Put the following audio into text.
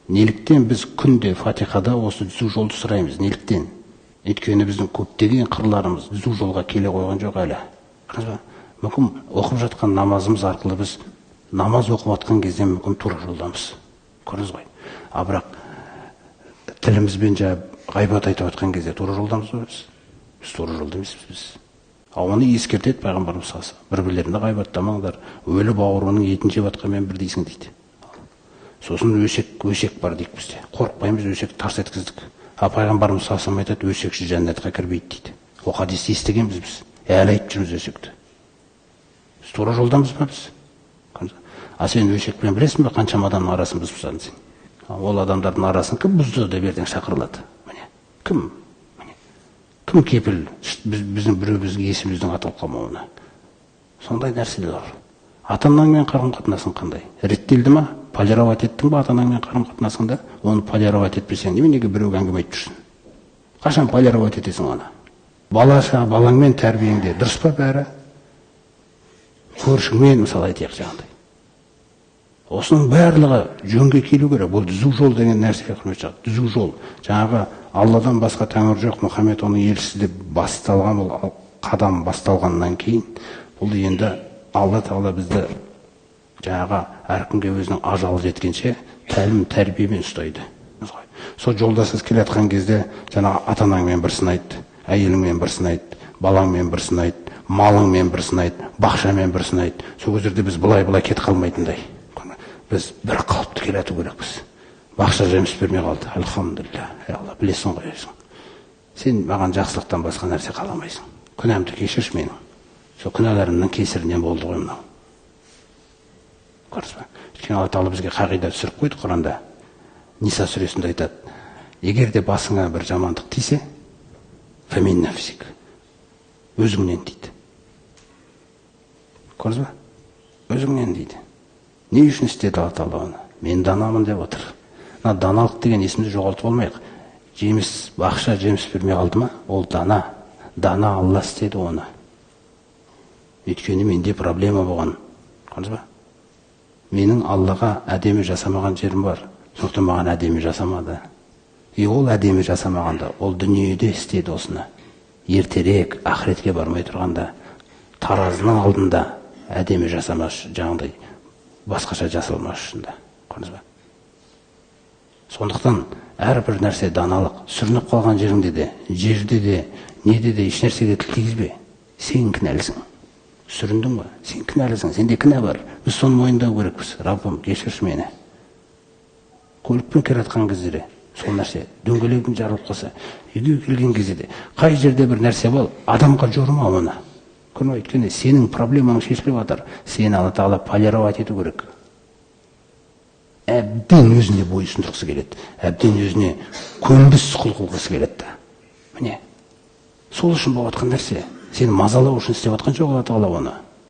Неліктен біз күнде Фатихада осы түзу жолды сұраймыз? Неліктен? Өйткені біздің көптеген қырларымыз түзу жолға келе қойған жоқ әлі. Мүмкін оқып жатқан намазымыз арқылы біз намаз оқып жатқан кезде мүмкін тура жолдамыз. Көрдіңіз ғой. Бірақ тілімізбен ғайбат айтып жатқан кезде тура жолдамыз ба біз? Біз тура жолда емеспіз біз. Оны ескертеді пайғамбарымыз саласы. Бір-бірлеріне ғайбаттамаңдар. Өлі бауырының етін жеп жатқанмен бір дейсің дейді. Сосын өсек бар дейік бізде. Қорықпаймыз, өсек тарс еткіздік. Пайғамбарымыз саласы айтады, өсекші жәннатқа кірмейді дейді. О хадисті естігенбіз біз. Әлі айтып жүрміз өсекті. Біз тура жолдамыз ба біз? Сен өсекпен білесің бе, қаншама адамның арасын бұзып тастадың сен? Ол адамдардың арасын кім бұзды деп ертең шақырылады. Кім? Кім кепіл біздің біреуіміздің есіміздің аталып қалмауына? Сондай нәрселер бар. Ата-анаңмен қарым-қатынасың қандай? Реттелді ма? Полировать еттің ба ата-анаңмен қарым-қатынасыңда? Оны полировать етпесең, неменеге біреуге әңгіме айтып жүрсің? Қашан полировать етесің оны? Балаңмен тәрбиеңде дұрыс па бәрі? Көршіңмен мысалы айтайық жаңағыдай. Осының барлығы жөнге келу керек. Бұл түзу жол деген нәрсе құрметті. Түзу жол. Жаңағы Алладан басқа тәңір жоқ, Мұхаммед оның елшісі деп басталған, бұл қадам басталғаннан кейін, бұл енді Алла Тағала бізді жаңағы әркімге өзінің ажалы жеткенше тәлім тәрбиемен ұстайды. Сол жолда сіз келе жатқан кезде жаңағы ата-анаңмен бір сынайды, әйеліңмен бір сынайды, балаңмен бір сынайды, малыңмен бір сынайды, бақшамен бір сынайды. Сол кездерде біз былай кет қалмайтындай. Біз бір қалыпты келе жату керекпіз. Бақша жеміс бермей қалды. Алхамдулилля. Алла, білесің ғой өзің. Сен маған жақсылықтан басқа нәрсе қаламайсың. Күнәмді кешірші менің. Сол күнәларымның кесірінен болды ғой мынау. Көрдіңіз бе? Өйткені Алла Тағала бізге қағида түсіріп қойды Құранда. Ниса сүресінде айтады: егер де басыңа бір жамандық тисе, фамин нафсик. Өзіңнен дейді. Көрдіңіз бе? Өзіңнен дейді. Не үшін істеді Алла Тағала оны? Мен данамын деп отыр. Даналық деген есімді жоғалтып болмайық. Бақша жеміс бермей қалды ма? Ол дана. Дана Алла істеді оны. Өйткені менде проблема болған. Көрдіңіз ба? Менің Аллаға әдемі жасамаған жерім бар. Сондықтан маған әдемі жасамады. Ол әдемі жасамағанда, ол дүниеде істеді осыны. Ертерек ақыретке бармай тұрғанда, таразының алдында әдемі жасамаш, жаңағыдай басқаша жасалмаш үшін. Көрдіңіз ба? Сондықтан әрбір нәрсе даналық. Сүрініп қалған жеріңде де, жерде де, неде де еш нәрсеге тіл тигізбе. Сен кінәлісің. Сүріндің ба? Сен кінәлісің. Сенде кінә бар. Біз соны мойындау керекпіз. Раббым, кешірші мені. Көлікпен келе жатқан кезде сол нәрсе дөңгелегің жарылып қалса, үйге келген кезде де қай жерде бір нәрсе бол, адамға жорыма оны. Өйткені сенің проблемаң шешіліп жатыр. Сені Алла Тағала полировать ету керек. Әбден өзіне бойұсындырғысы келеді. Әбден өзіне көнбіс құл қылғысы келеді. Міне, сол үшін болып жатқан нәрсе. Сені мазалау үшін істеп жатқан жоқ Алла Тағала оны.